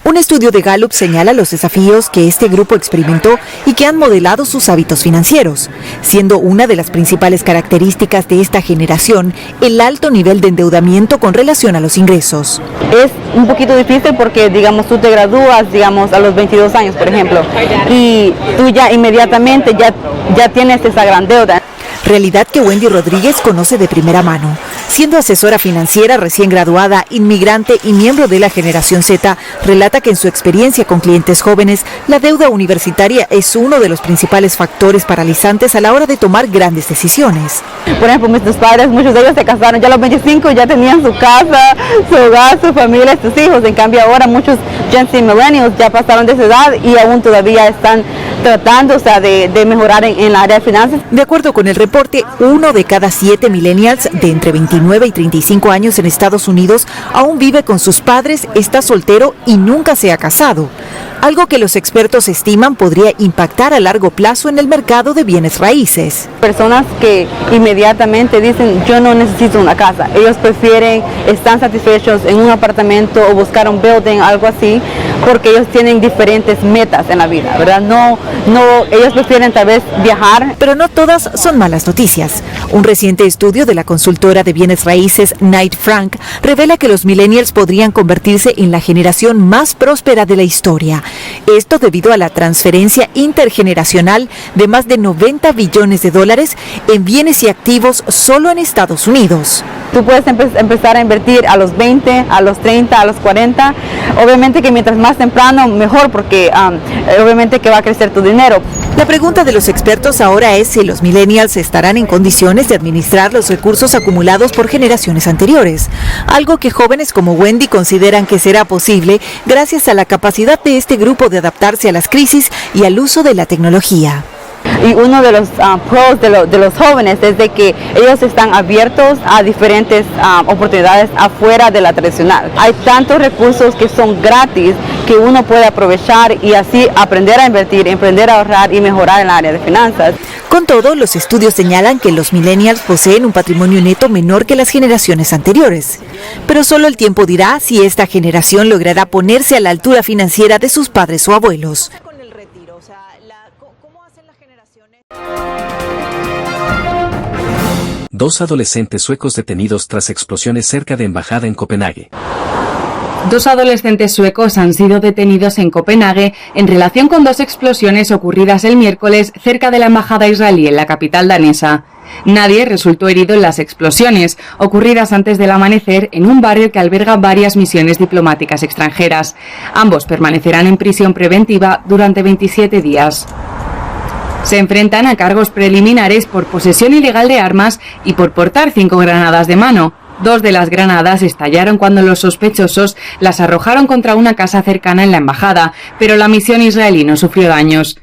Un estudio de Gallup señala los desafíos que este grupo experimentó y que han modelado sus hábitos financieros, siendo una de las principales características de esta generación el alto nivel de endeudamiento con relación a los ingresos. Es un poquito difícil porque, digamos, tú te gradúas, digamos, a los 22 años, por ejemplo, y tú ya inmediatamente ya tienes esa gran deuda. Realidad que Wendy Rodríguez conoce de primera mano. Siendo asesora financiera recién graduada, inmigrante y miembro de la generación Z, relata que en su experiencia con clientes jóvenes, la deuda universitaria es uno de los principales factores paralizantes a la hora de tomar grandes decisiones. Por ejemplo, mis padres, muchos de ellos se casaron ya a los 25, ya tenían su casa, su hogar, su familia, sus hijos. En cambio ahora muchos Gen Z millennials ya pasaron de esa edad y aún todavía están tratando, de mejorar en el área de finanzas. De acuerdo con el reporte, 1 de cada 7 millennials de entre 29 y 35 años en Estados Unidos aún vive con sus padres, está soltero y nunca se ha casado. Algo que los expertos estiman podría impactar a largo plazo en el mercado de bienes raíces. Personas que inmediatamente dicen, yo no necesito una casa. Ellos prefieren, están satisfechos en un apartamento o buscar un building, algo así, porque ellos tienen diferentes metas en la vida, ¿verdad? Ellos prefieren tal vez viajar. Pero no todas son malas noticias. Un reciente estudio de la consultora de bienes raíces Knight Frank revela que los millennials podrían convertirse en la generación más próspera de la historia. Esto debido a la transferencia intergeneracional de más de $90 billones en bienes y activos solo en Estados Unidos. Tú puedes empezar a invertir a los 20, a los 30, a los 40. Obviamente que mientras más temprano, mejor, porque obviamente que va a crecer tu dinero. La pregunta de los expertos ahora es si los millennials estarán en condiciones de administrar los recursos acumulados por generaciones anteriores, algo que jóvenes como Wendy consideran que será posible gracias a la capacidad de este grupo de adaptarse a las crisis y al uso de la tecnología. Y uno de los pros de los jóvenes es de que ellos están abiertos a diferentes oportunidades afuera de la tradicional. Hay tantos recursos que son gratis que uno puede aprovechar y así aprender a invertir, aprender a ahorrar y mejorar en el área de finanzas. Con todo, los estudios señalan que los millennials poseen un patrimonio neto menor que las generaciones anteriores. Pero solo el tiempo dirá si esta generación logrará ponerse a la altura financiera de sus padres o abuelos. Dos adolescentes suecos detenidos tras explosiones cerca de embajada en Copenhague. Dos adolescentes suecos han sido detenidos en Copenhague en relación con dos explosiones ocurridas el miércoles cerca de la embajada israelí en la capital danesa. Nadie resultó herido en las explosiones, ocurridas antes del amanecer en un barrio que alberga varias misiones diplomáticas extranjeras. Ambos permanecerán en prisión preventiva durante 27 días. Se enfrentan a cargos preliminares por posesión ilegal de armas y por portar 5 granadas de mano. 2 de las granadas estallaron cuando los sospechosos las arrojaron contra una casa cercana en la embajada, pero la misión israelí no sufrió daños.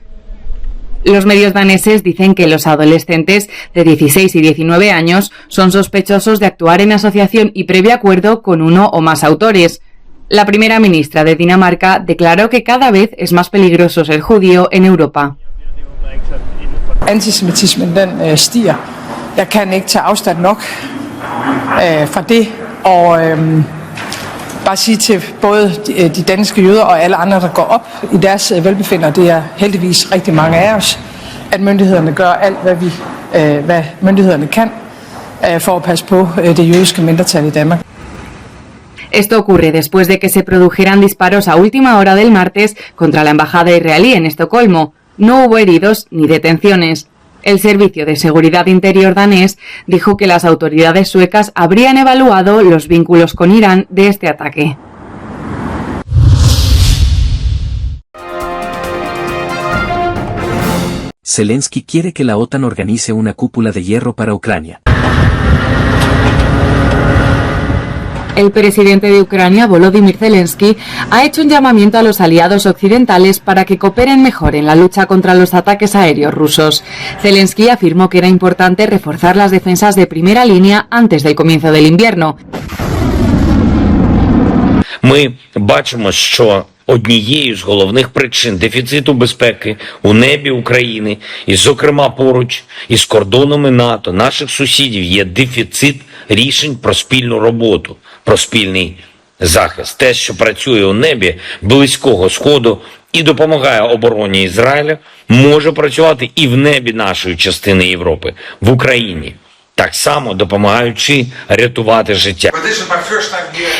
Los medios daneses dicen que los adolescentes de 16 y 19 años son sospechosos de actuar en asociación y previo acuerdo con uno o más autores. La primera ministra de Dinamarca declaró que cada vez es más peligroso ser judío en Europa. Antisemitismen den stiger. Jeg kan ikke tage afstand nok fra det, og bare sige til både de danske jøder og alle andre, der går op i deres velbefindende, det er heldigvis rigtig mange af os, at myndighederne gør alt, hvad myndighederne kan for at passe på det jødiske mindretal i Danmark. Esto ocurre después de que se produjeran disparos a última hora del martes contra la embajada israelí en Estocolmo. No hubo heridos ni detenciones. El Servicio de Seguridad Interior danés dijo que las autoridades suecas habrían evaluado los vínculos con Irán de este ataque. Zelensky quiere que la OTAN organice una cúpula de hierro para Ucrania. El presidente de Ucrania, Volodymyr Zelensky, ha hecho un llamamiento a los aliados occidentales para que cooperen mejor en la lucha contra los ataques aéreos rusos. Zelensky afirmó que era importante reforzar las defensas de primera línea antes del comienzo del invierno. Ми бачимо, що однією з головних причин дефіциту безпеки у небі України, і, зокрема, поруч із кордонами НАТО, наших сусідів, є дефіцит рішень про спільну роботу, про спільний захист. Те, що працює у небі Близького Сходу і допомагає обороні Ізраїля, може працювати і в небі нашої частини Європи, в Україні, так само допомагаючи рятувати життя.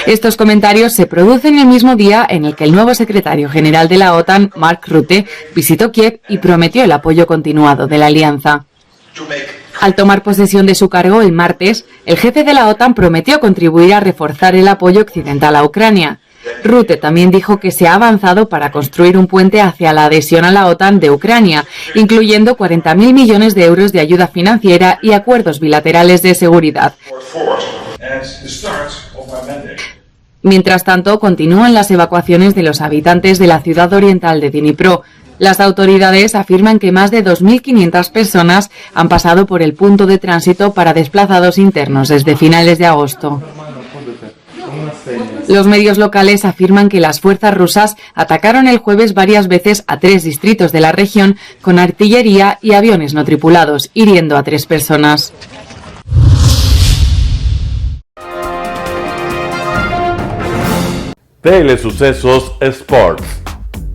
Estos comentarios se producen el mismo día en el que el nuevo secretario general de la OTAN, Mark Rutte, visitó Kiev y prometió el apoyo continuado de la alianza. Al tomar posesión de su cargo el martes, el jefe de la OTAN prometió contribuir a reforzar el apoyo occidental a Ucrania. Rutte también dijo que se ha avanzado para construir un puente hacia la adhesión a la OTAN de Ucrania, incluyendo 40.000 millones de euros de ayuda financiera y acuerdos bilaterales de seguridad. Mientras tanto, continúan las evacuaciones de los habitantes de la ciudad oriental de Dnipro. Las autoridades afirman que más de 2.500 personas han pasado por el punto de tránsito para desplazados internos desde finales de agosto. Los medios locales afirman que las fuerzas rusas atacaron el jueves varias veces a 3 distritos de la región con artillería y aviones no tripulados, hiriendo a 3 personas. Telesucesos Sports.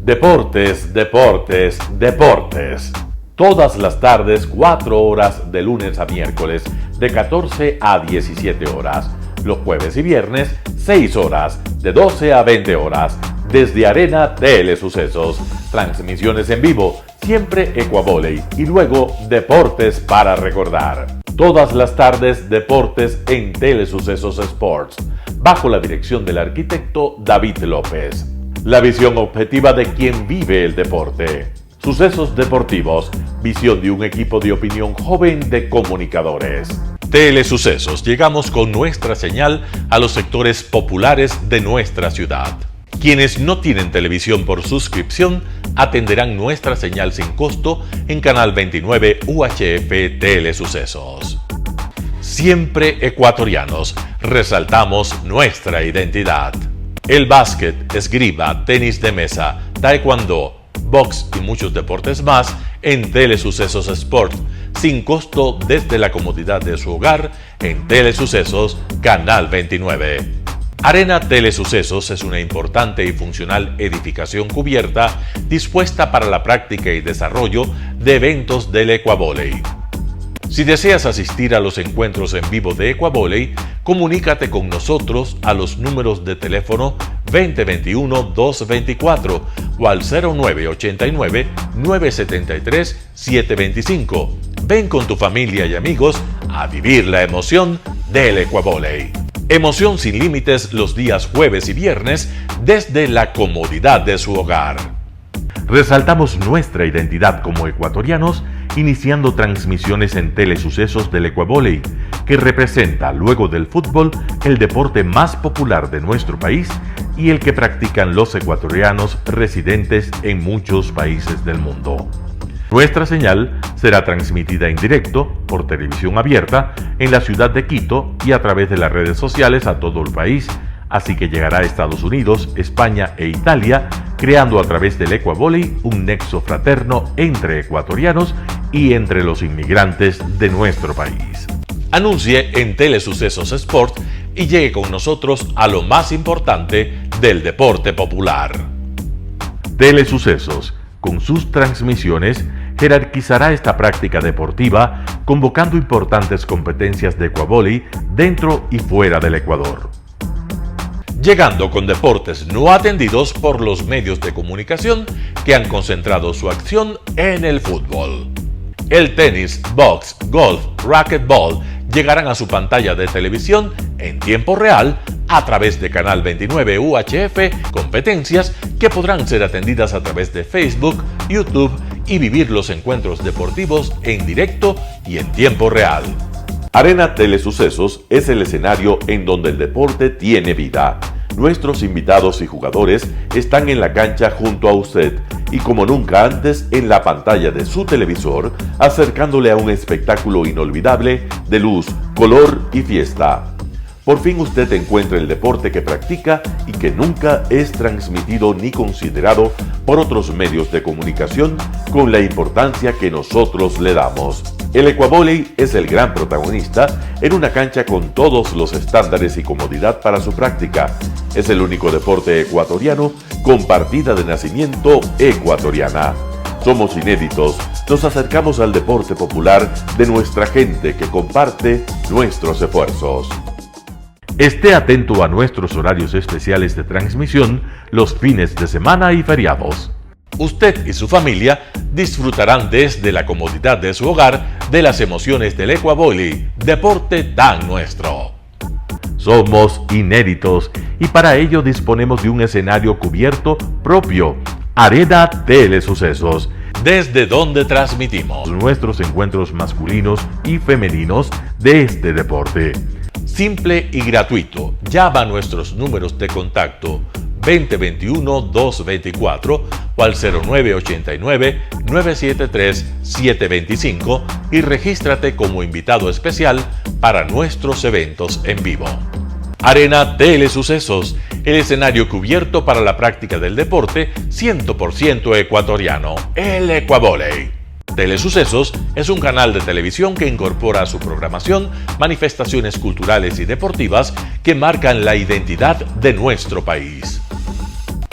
Deportes, deportes, deportes. Todas las tardes, 4 horas de lunes a miércoles, de 14 a 17 horas. Los jueves y viernes, 6 horas, de 12 a 20 horas, desde Arena Telesucesos. Transmisiones en vivo, siempre Ecuavolley y luego Deportes para recordar. Todas las tardes, deportes en Telesucesos Sports, bajo la dirección del arquitecto David López. La visión objetiva de quien vive el deporte. Sucesos deportivos, visión de un equipo de opinión joven de comunicadores. Telesucesos, llegamos con nuestra señal a los sectores populares de nuestra ciudad. Quienes no tienen televisión por suscripción atenderán nuestra señal sin costo en Canal 29 UHF Telesucesos. Siempre ecuatorianos, resaltamos nuestra identidad. El básquet, esgrima, tenis de mesa, taekwondo, box y muchos deportes más en Telesucesos Sport, sin costo desde la comodidad de su hogar en Telesucesos Canal 29. Arena Telesucesos es una importante y funcional edificación cubierta dispuesta para la práctica y desarrollo de eventos del Ecuavolley. Si deseas asistir a los encuentros en vivo de Ecuavolley, comunícate con nosotros a los números de teléfono 2021-224 o al 0989-973-725. Ven con tu familia y amigos a vivir la emoción del Ecuavolley. Emoción sin límites los días jueves y viernes desde la comodidad de su hogar. Resaltamos nuestra identidad como ecuatorianos iniciando transmisiones en Telesucesos del Ecuavolley, que representa, luego del fútbol, el deporte más popular de nuestro país y el que practican los ecuatorianos residentes en muchos países del mundo. Nuestra señal será transmitida en directo por televisión abierta en la ciudad de Quito y a través de las redes sociales a todo el país, así que llegará a Estados Unidos, España e Italia, creando a través del Ecuavolley un nexo fraterno entre ecuatorianos y entre los inmigrantes de nuestro país. Anuncie en Telesucesos Sport y llegue con nosotros a lo más importante del deporte popular. Telesucesos, con sus transmisiones, jerarquizará esta práctica deportiva, convocando importantes competencias de Ecuavolley dentro y fuera del Ecuador. Llegando con deportes no atendidos por los medios de comunicación que han concentrado su acción en el fútbol. El tenis, box, golf, racquetball llegarán a su pantalla de televisión en tiempo real a través de Canal 29 UHF, competencias que podrán ser atendidas a través de Facebook, YouTube y vivir los encuentros deportivos en directo y en tiempo real. Arena Telesucesos es el escenario en donde el deporte tiene vida. Nuestros invitados y jugadores están en la cancha junto a usted y como nunca antes en la pantalla de su televisor, acercándole a un espectáculo inolvidable de luz, color y fiesta. Por fin usted encuentra el deporte que practica y que nunca es transmitido ni considerado por otros medios de comunicación con la importancia que nosotros le damos. El ecuavóley es el gran protagonista en una cancha con todos los estándares y comodidad para su práctica. Es el único deporte ecuatoriano con partida de nacimiento ecuatoriana. Somos inéditos, nos acercamos al deporte popular de nuestra gente que comparte nuestros esfuerzos. Esté atento a nuestros horarios especiales de transmisión los fines de semana y feriados. Usted y su familia disfrutarán desde la comodidad de su hogar de las emociones del ecuavóley, deporte tan nuestro. Somos inéditos y para ello disponemos de un escenario cubierto propio, Arena Telesucesos, desde donde transmitimos nuestros encuentros masculinos y femeninos de este deporte. Simple y gratuito. Llama a nuestros números de contacto 2021-224 o al 0989-973-725 y regístrate como invitado especial para nuestros eventos en vivo. Arena Telesucesos, el escenario cubierto para la práctica del deporte 100% ecuatoriano, el ecuavóley. Telesucesos es un canal de televisión que incorpora a su programación manifestaciones culturales y deportivas que marcan la identidad de nuestro país.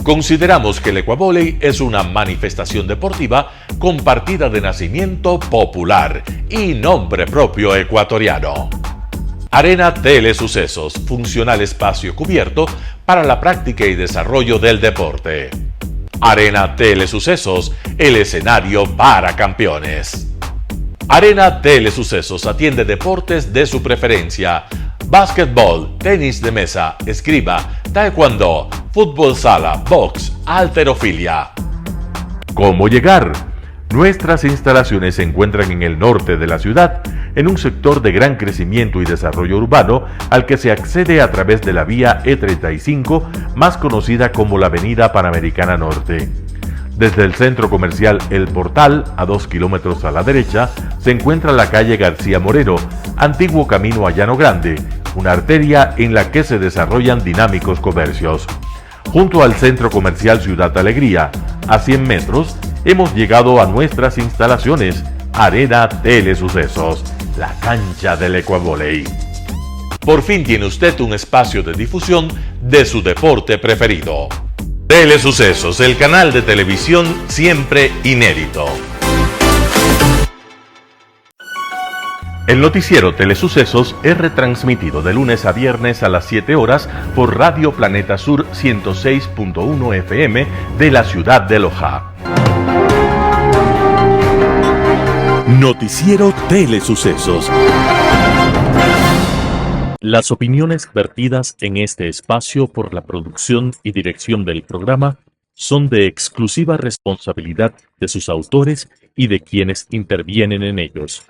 Consideramos que el ecuavóley es una manifestación deportiva con partida de nacimiento popular y nombre propio ecuatoriano. Arena Telesucesos, funcional espacio cubierto para la práctica y desarrollo del deporte. Arena Telesucesos, el escenario para campeones. Arena Telesucesos atiende deportes de su preferencia: básquetbol, tenis de mesa, esgrima, taekwondo, fútbol sala, box, halterofilia. ¿Cómo llegar? Nuestras instalaciones se encuentran en el norte de la ciudad, en un sector de gran crecimiento y desarrollo urbano al que se accede a través de la vía E35, más conocida como la Avenida Panamericana Norte. Desde el centro comercial El Portal, a 2 kilómetros a la derecha, se encuentra la calle García Moreno, antiguo camino a Llano Grande, una arteria en la que se desarrollan dinámicos comercios. Junto al centro comercial Ciudad Alegría, a 100 metros, hemos llegado a nuestras instalaciones, Arena Telesucesos, la cancha del ecuavóley. Por fin tiene usted un espacio de difusión de su deporte preferido. Telesucesos, el canal de televisión siempre inédito. El noticiero Telesucesos es retransmitido de lunes a viernes a las 7 horas por Radio Planeta Sur 106.1 FM de la ciudad de Loja. Noticiero Telesucesos. Las opiniones vertidas en este espacio por la producción y dirección del programa son de exclusiva responsabilidad de sus autores y de quienes intervienen en ellos.